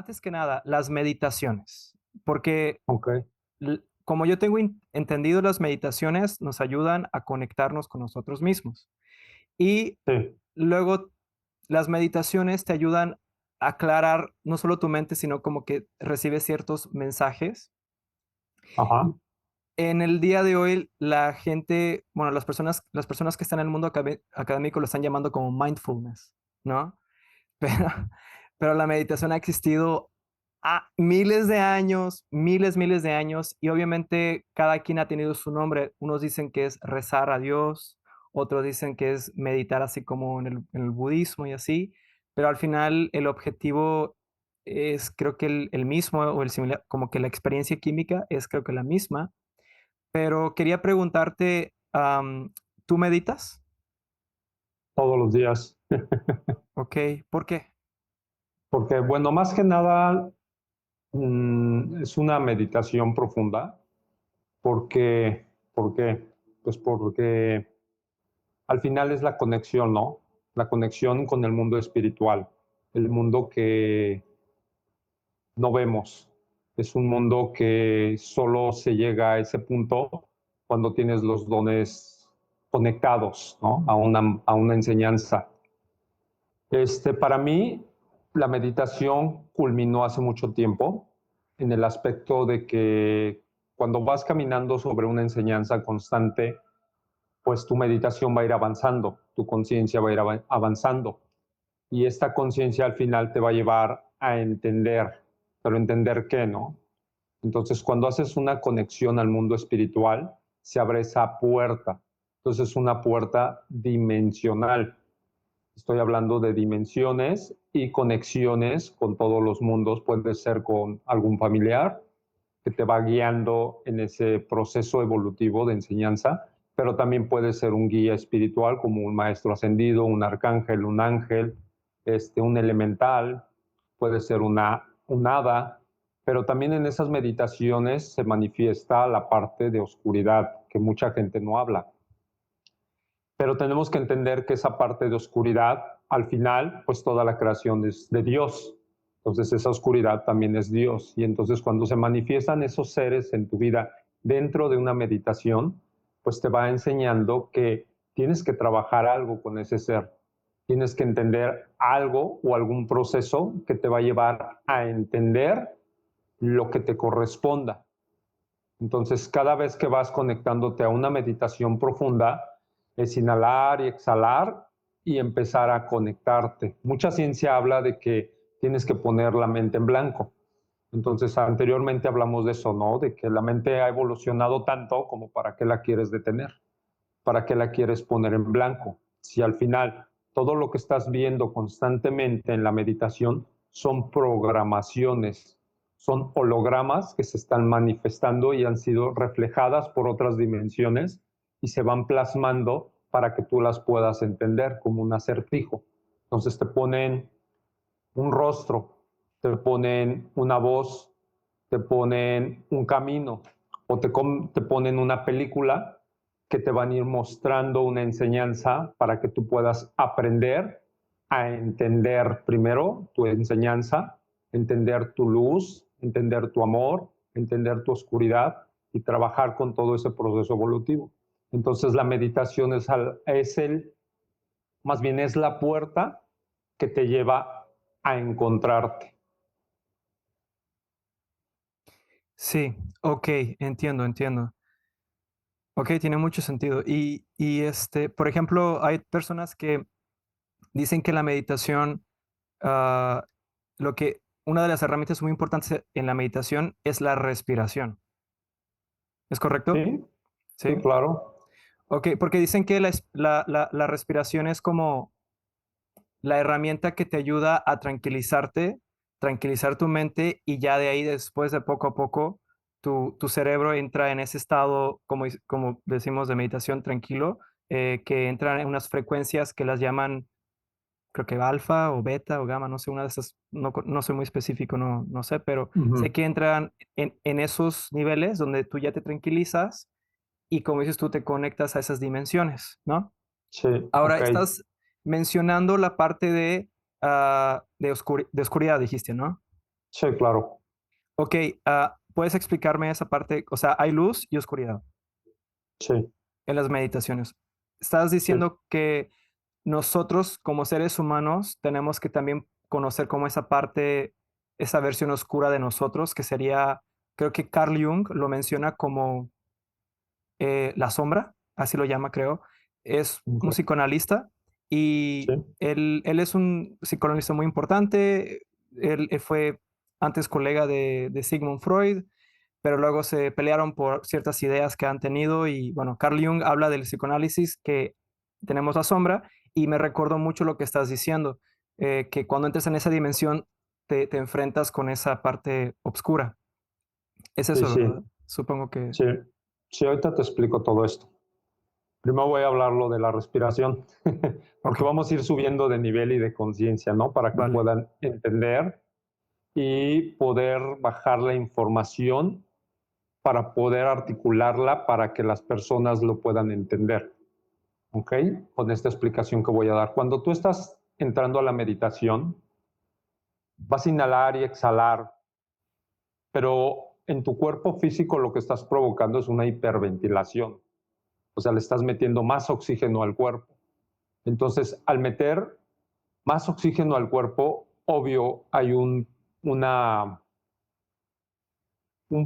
antes que nada, las meditaciones, porque Ok, como yo tengo entendido, las meditaciones nos ayudan a conectarnos con nosotros mismos. Y sí, luego las meditaciones te ayudan a aclarar no solo tu mente, sino como que recibes ciertos mensajes. ajá, En el día de hoy, la gente, bueno, las personas que están en el mundo académico lo están llamando como mindfulness, ¿no? Pero, pero la meditación ha existido a miles de años, y obviamente cada quien ha tenido su nombre. Unos dicen que es rezar a Dios, otros dicen que es meditar así como en el budismo y así, pero al final el objetivo es creo que el mismo o el similar, como que la experiencia química es creo que la misma, pero quería preguntarte, ¿tú meditas? todos los días. Ok, ¿por qué? Porque, bueno, más que nada, es una meditación profunda. Porque, ¿por qué? Pues porque al final es la conexión, ¿no? La conexión con el mundo espiritual, el mundo que no vemos. Es un mundo que solo se llega a ese punto cuando tienes los dones conectados, ¿no? A una enseñanza. Para mí, la meditación culminó hace mucho tiempo en el aspecto de que cuando vas caminando sobre una enseñanza constante, pues tu meditación va a ir avanzando, tu conciencia va a ir avanzando. Y esta conciencia al final te va a llevar a entender, pero entender qué, ¿no? Entonces, cuando haces una conexión al mundo espiritual, se abre esa puerta. Entonces, una puerta dimensional. Estoy hablando de dimensiones y conexiones con todos los mundos. Puede ser con algún familiar que te va guiando en ese proceso evolutivo de enseñanza, pero también puede ser un guía espiritual como un maestro ascendido, un arcángel, un ángel, un elemental, puede ser un hada, pero también en esas meditaciones se manifiesta la parte de oscuridad que mucha gente no habla. Pero tenemos que entender que esa parte de oscuridad, al final, pues toda la creación es de Dios. Entonces esa oscuridad también es Dios. Y entonces cuando se manifiestan esos seres en tu vida dentro de una meditación, pues te va enseñando que tienes que trabajar algo con ese ser. Tienes que entender algo o algún proceso que te va a llevar a entender lo que te corresponda. Entonces, cada vez que vas conectándote a una meditación profunda, es inhalar y exhalar y empezar a conectarte. Mucha ciencia habla de que tienes que poner la mente en blanco. Entonces, anteriormente hablamos de eso, ¿no? De que la mente ha evolucionado tanto como para qué la quieres detener, para qué la quieres poner en blanco. Si al final todo lo que estás viendo constantemente en la meditación son programaciones, son hologramas que se están manifestando y han sido reflejadas por otras dimensiones y se van plasmando para que tú las puedas entender como un acertijo. Entonces te ponen un rostro, te ponen una voz, te ponen un camino o te ponen una película que te van a ir mostrando una enseñanza para que tú puedas aprender a entender primero tu enseñanza, entender tu luz, entender tu amor, entender tu oscuridad y trabajar con todo ese proceso evolutivo. Entonces la meditación más bien es la puerta que te lleva a encontrarte. Sí, ok, entiendo, entiendo. Ok, tiene mucho sentido. Por ejemplo, hay personas que dicen que la meditación, ah, una de las herramientas muy importantes en la meditación es la respiración. ¿Es correcto? Sí, sí, Sí. claro. Ok, porque dicen que la respiración es como la herramienta que te ayuda a tranquilizarte, tranquilizar tu mente, y ya de ahí después de poco a poco tu cerebro entra en ese estado, como decimos, de meditación tranquilo, que entran en unas frecuencias que las llaman, creo que alfa o beta o gamma, no sé, una de esas, no soy muy específico, no sé, pero sé Ujú. que entran en esos niveles donde tú ya te tranquilizas y, como dices tú, te conectas a esas dimensiones, ¿no? Sí, Ahora ok. estás mencionando la parte de oscuridad, dijiste, ¿no? Sí, claro. Ok, ¿puedes explicarme esa parte? O sea, hay luz y oscuridad Sí, en las meditaciones. Estás sí, diciendo que nosotros como seres humanos tenemos que también conocer como esa parte, esa versión oscura de nosotros, que sería, creo que Carl Jung lo menciona como la sombra, así lo llama, creo. Es un ok, psicoanalista sí, y él es un psicoanalista muy importante. Él fue antes colega de Sigmund Freud, pero luego se pelearon por ciertas ideas que han tenido y bueno, Carl Jung habla del psicoanálisis que tenemos la sombra y me recordó mucho lo que estás diciendo, que cuando entres en esa dimensión te enfrentas con esa parte oscura. Es sí, eso, sí, ¿verdad? Supongo que... sí. Sí, ahorita te explico todo esto. Primero voy a hablar lo de la respiración, Ok, porque vamos a ir subiendo de nivel y de conciencia, ¿no? Para que vale. puedan entender y poder bajar la información para poder articularla para que las personas lo puedan entender. ¿Ok? Con esta explicación que voy a dar. Cuando tú estás entrando a la meditación, vas a inhalar y exhalar, pero en tu cuerpo físico lo que estás provocando es una hiperventilación. O sea, le estás metiendo más oxígeno al cuerpo. Entonces, al meter más oxígeno al cuerpo, obvio, hay un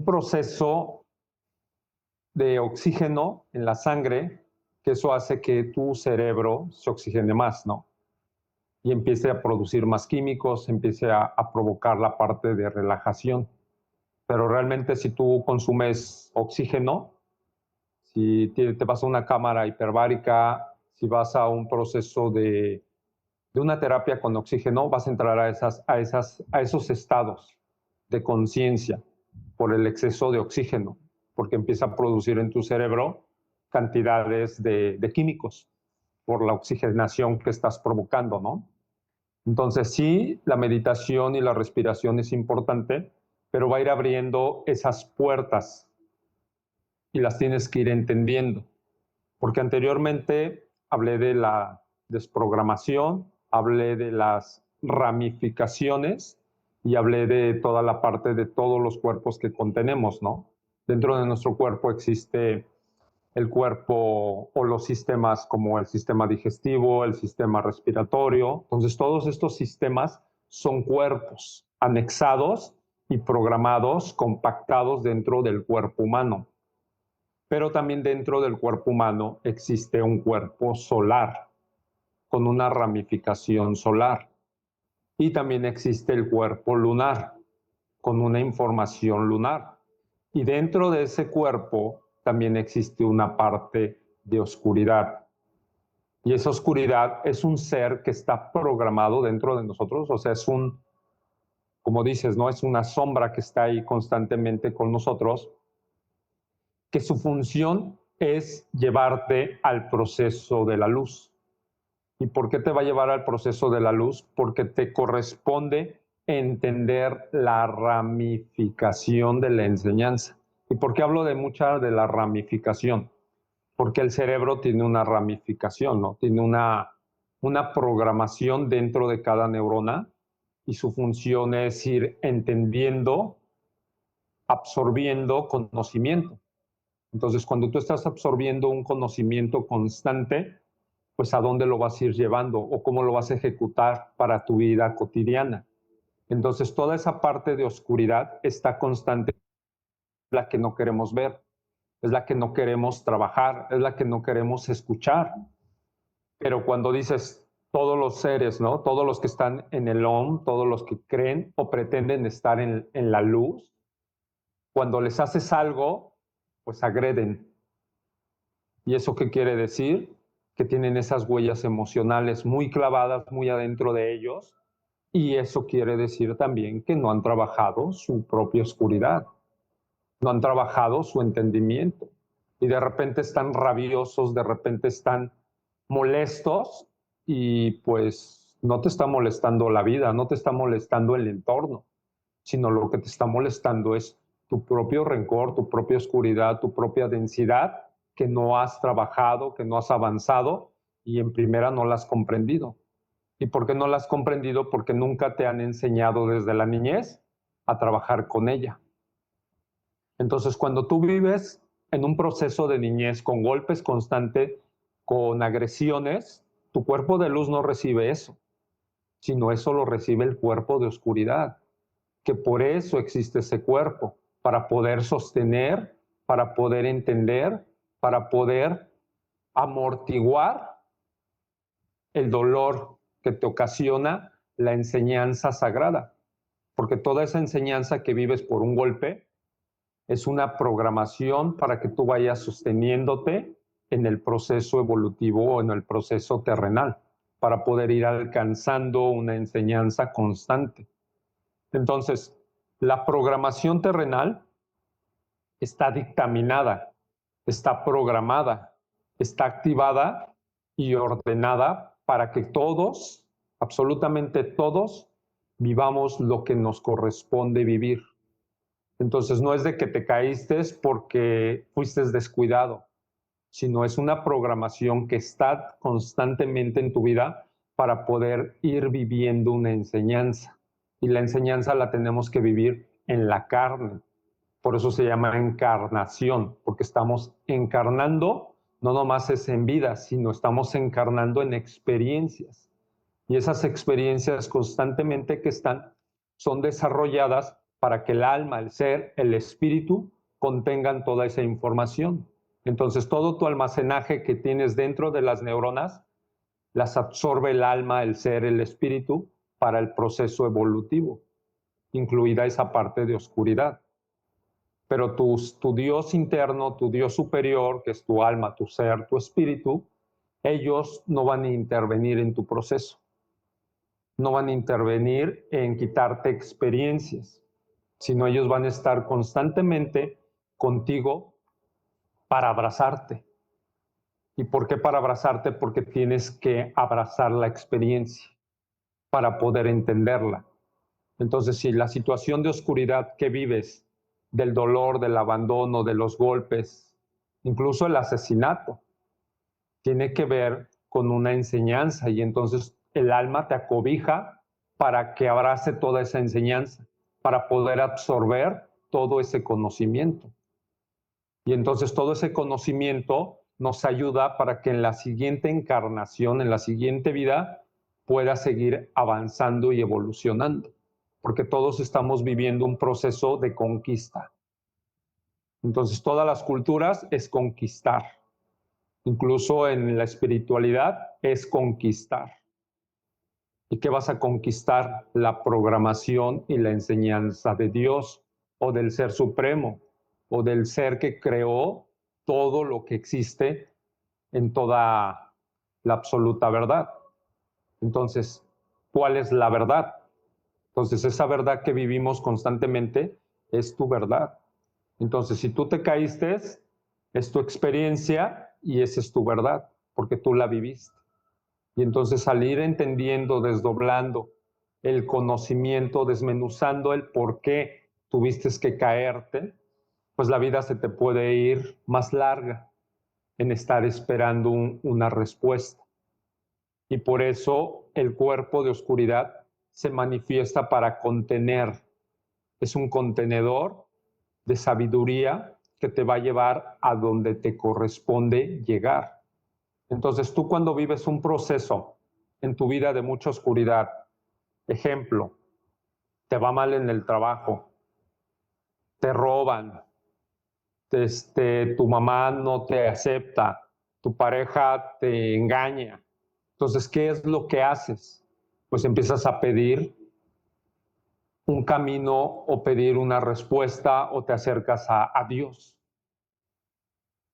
proceso de oxígeno en la sangre que eso hace que tu cerebro se oxigene más, ¿no? Y empiece a producir más químicos, empiece a provocar la parte de relajación. Pero realmente si tú consumes oxígeno, si te vas a una cámara hiperbárica, si vas a un proceso de una terapia con oxígeno, vas a entrar a esos estados de conciencia por el exceso de oxígeno, porque empieza a producir en tu cerebro cantidades de químicos por la oxigenación que estás provocando, ¿no? Entonces sí, la meditación y la respiración es importante, pero va a ir abriendo esas puertas y las tienes que ir entendiendo, porque anteriormente hablé de la desprogramación, hablé de las ramificaciones y hablé de toda la parte de todos los cuerpos que contenemos, ¿no? Dentro de nuestro cuerpo existe el cuerpo o los sistemas como el sistema digestivo, el sistema respiratorio. Entonces, todos estos sistemas son cuerpos anexados y programados, compactados dentro del cuerpo humano. Pero también dentro del cuerpo humano existe un cuerpo solar con una ramificación solar. Y también existe el cuerpo lunar con una información lunar. Y dentro de ese cuerpo también existe una parte de oscuridad. Y esa oscuridad es un ser que está programado dentro de nosotros, o sea, es como dices, ¿no? Es una sombra que está ahí constantemente con nosotros, que su función es llevarte al proceso de la luz. ¿Y por qué te va a llevar al proceso de la luz? Porque te corresponde entender la ramificación de la enseñanza. ¿Y por qué hablo de mucha de la ramificación? Porque el cerebro tiene una ramificación, ¿no? Tiene una programación dentro de cada neurona y su función es ir entendiendo, absorbiendo conocimiento. Entonces, cuando tú estás absorbiendo un conocimiento constante, pues a dónde lo vas a ir llevando o cómo lo vas a ejecutar para tu vida cotidiana. Entonces, toda esa parte de oscuridad está constante, la que no queremos ver, es la que no queremos trabajar, es la que no queremos escuchar. Pero cuando dices todos los seres, ¿no? Todos los que están en el OM, todos los que creen o pretenden estar en la luz, cuando les haces algo, pues agreden. ¿Y eso qué quiere decir? Que tienen esas huellas emocionales muy clavadas, muy adentro de ellos. Y eso quiere decir también que no han trabajado su propia oscuridad, no han trabajado su entendimiento. Y de repente están rabiosos, de repente están molestos y pues no te está molestando la vida, no te está molestando el entorno, sino lo que te está molestando es tu propio rencor, tu propia oscuridad, tu propia densidad que no has trabajado, que no has avanzado y en primera no la has comprendido. ¿Y por qué no la has comprendido? Porque nunca te han enseñado desde la niñez a trabajar con ella. Entonces, cuando tú vives en un proceso de niñez con golpes constantes, con agresiones, tu cuerpo de luz no recibe eso, sino eso lo recibe el cuerpo de oscuridad, que por eso existe ese cuerpo, para poder sostener, para poder entender, para poder amortiguar el dolor que te ocasiona la enseñanza sagrada, porque toda esa enseñanza que vives por un golpe es una programación para que tú vayas sosteniéndote en el proceso evolutivo o en el proceso terrenal, para poder ir alcanzando una enseñanza constante. Entonces, la programación terrenal está dictaminada, está programada, está activada y ordenada para que todos, absolutamente todos, vivamos lo que nos corresponde vivir. Entonces no es de que te caíste porque fuiste descuidado, sino es una programación que está constantemente en tu vida para poder ir viviendo una enseñanza. Y la enseñanza la tenemos que vivir en la carne. Por eso se llama encarnación, porque estamos encarnando, no nomás es en vida, sino estamos encarnando en experiencias. Y esas experiencias constantemente que están son desarrolladas para que el alma, el ser, el espíritu contengan toda esa información. Entonces todo tu almacenaje que tienes dentro de las neuronas las absorbe el alma, el ser, el espíritu para el proceso evolutivo, incluida esa parte de oscuridad. Pero tu Dios interno, tu Dios superior, que es tu alma, tu ser, tu espíritu, ellos no van a intervenir en tu proceso. No van a intervenir en quitarte experiencias, sino ellos van a estar constantemente contigo para abrazarte. ¿Y por qué para abrazarte? Porque tienes que abrazar la experiencia para poder entenderla. Entonces, si la situación de oscuridad que vives, del dolor, del abandono, de los golpes, incluso el asesinato, tiene que ver con una enseñanza y entonces el alma te acobija para que abrace toda esa enseñanza, para poder absorber todo ese conocimiento. Y entonces todo ese conocimiento nos ayuda para que en la siguiente encarnación, en la siguiente vida, pueda seguir avanzando y evolucionando, porque todos estamos viviendo un proceso de conquista. Entonces todas las culturas es conquistar. Incluso en la espiritualidad es conquistar. ¿Y qué vas a conquistar? La programación y la enseñanza de Dios o del Ser Supremo o del ser que creó todo lo que existe en toda la absoluta verdad. Entonces, ¿cuál es la verdad? Entonces, esa verdad que vivimos constantemente es tu verdad. Entonces, si tú te caíste, es tu experiencia y esa es tu verdad, porque tú la viviste. Y entonces al ir entendiendo, desdoblando el conocimiento, desmenuzando el por qué tuviste que caerte, pues la vida se te puede ir más larga en estar esperando una respuesta. Y por eso el cuerpo de oscuridad se manifiesta para contener. Es un contenedor de sabiduría que te va a llevar a donde te corresponde llegar. Entonces tú cuando vives un proceso en tu vida de mucha oscuridad, ejemplo, te va mal en el trabajo, te roban, tu mamá no te acepta, tu pareja te engaña. Entonces, ¿qué es lo que haces? Pues empiezas a pedir un camino o pedir una respuesta o te acercas a Dios.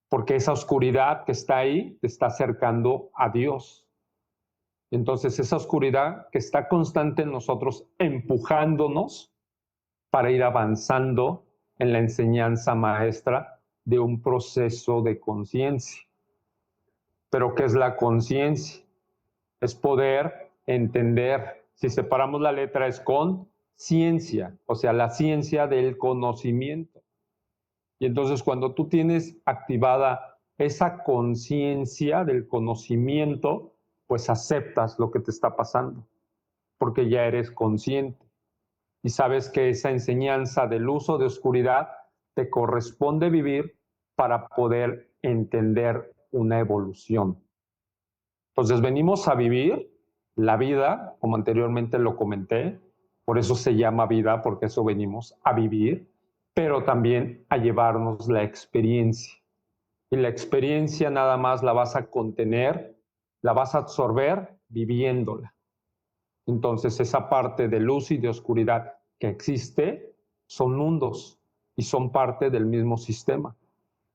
Porque esa oscuridad que está ahí te está acercando a Dios. Entonces esa oscuridad que está constante en nosotros empujándonos para ir avanzando en la enseñanza maestra de un proceso de conciencia. Pero ¿qué es la conciencia? Es poder entender. Si separamos la letra es con ciencia, o sea, la ciencia del conocimiento. Y entonces cuando tú tienes activada esa conciencia del conocimiento, pues aceptas lo que te está pasando, porque ya eres consciente. y sabes que esa enseñanza de luz o de oscuridad te corresponde vivir para poder entender una evolución. Entonces venimos a vivir la vida, como anteriormente lo comenté, por eso se llama vida, porque eso venimos a vivir, pero también a llevarnos la experiencia. Y la experiencia nada más la vas a contener, la vas a absorber viviéndola. Entonces esa parte de luz y de oscuridad que existe son mundos y son parte del mismo sistema.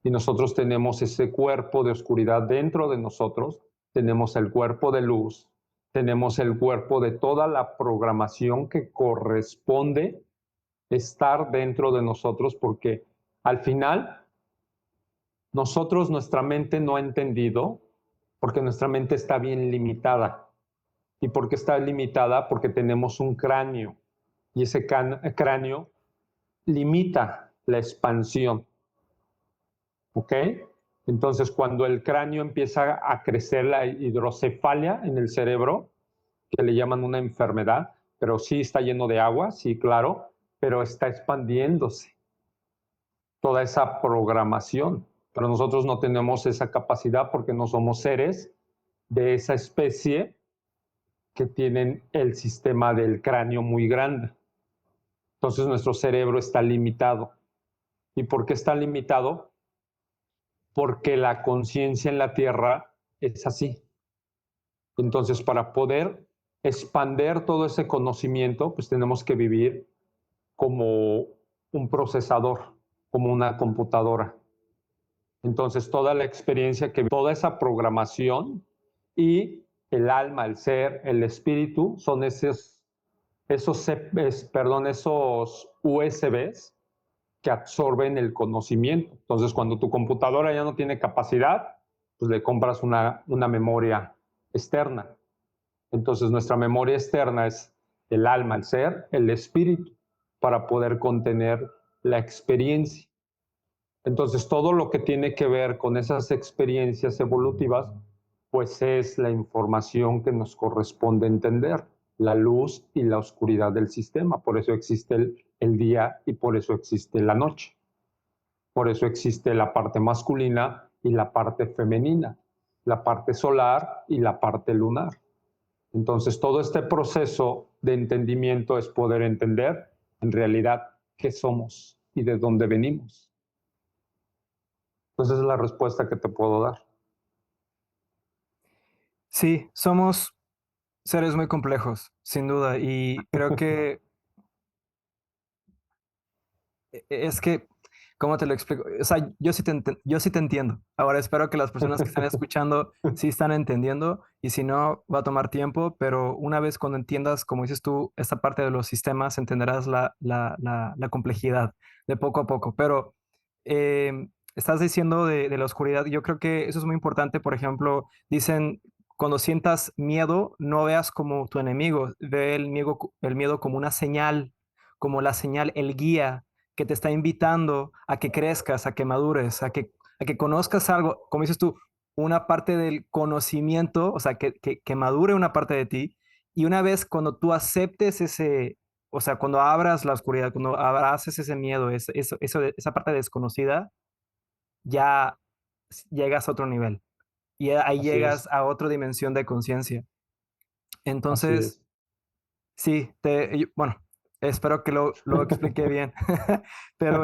Y nosotros tenemos ese cuerpo de oscuridad dentro de nosotros, tenemos el cuerpo de luz, tenemos el cuerpo de toda la programación que corresponde estar dentro de nosotros, porque al final nosotros, nuestra mente no ha entendido, porque nuestra mente está bien limitada. ¿Y por qué está limitada? Porque tenemos un cráneo y ese cráneo limita la expansión. ¿Ok? Entonces, cuando el cráneo empieza a crecer la hidrocefalia en el cerebro, que le llaman una enfermedad, pero sí está lleno de agua, sí, claro, pero está expandiéndose toda esa programación. Pero nosotros no tenemos esa capacidad porque no somos seres de esa especie que tienen el sistema del cráneo muy grande. Entonces nuestro cerebro está limitado. ¿Y por qué está limitado? Porque la conciencia en la Tierra es así. Entonces, para poder expander todo ese conocimiento, pues tenemos que vivir como un procesador, como una computadora. Entonces, toda la experiencia, toda esa programación y el alma, el ser, el espíritu, son esos USBs que absorben el conocimiento. Entonces, cuando tu computadora ya no tiene capacidad, pues le compras una memoria externa. Entonces, nuestra memoria externa es el alma, el ser, el espíritu, para poder contener la experiencia. Entonces, todo lo que tiene que ver con esas experiencias evolutivas, pues es la información que nos corresponde entender, la luz y la oscuridad del sistema. Por eso existe el día y por eso existe la noche. Por eso existe la parte masculina y la parte femenina, la parte solar y la parte lunar. Entonces, todo este proceso de entendimiento es poder entender en realidad qué somos y de dónde venimos. Entonces, esa es la respuesta que te puedo dar. Sí, somos seres muy complejos, sin duda, y creo que es que, ¿cómo te lo explico? O sea, yo sí te entiendo. Ahora espero que las personas que están escuchando sí están entendiendo y si no, va a tomar tiempo, pero una vez cuando entiendas, como dices tú, esta parte de los sistemas, entenderás la complejidad de poco a poco. Pero estás diciendo de la oscuridad, yo creo que eso es muy importante. Por ejemplo, dicen, cuando sientas miedo, no veas como tu enemigo, ve el miedo como una señal, como la señal, el guía que te está invitando a que crezcas, a que madures, a que conozcas algo, como dices tú, una parte del conocimiento, o sea, que madure una parte de ti. Y una vez cuando tú aceptes ese, o sea, cuando abras la oscuridad, cuando abraces ese miedo, esa parte desconocida, ya llegas a otro nivel. Y ahí Así es, llegas a otra dimensión de conciencia. así Entonces, es. sí, bueno, espero que lo expliqué bien. Pero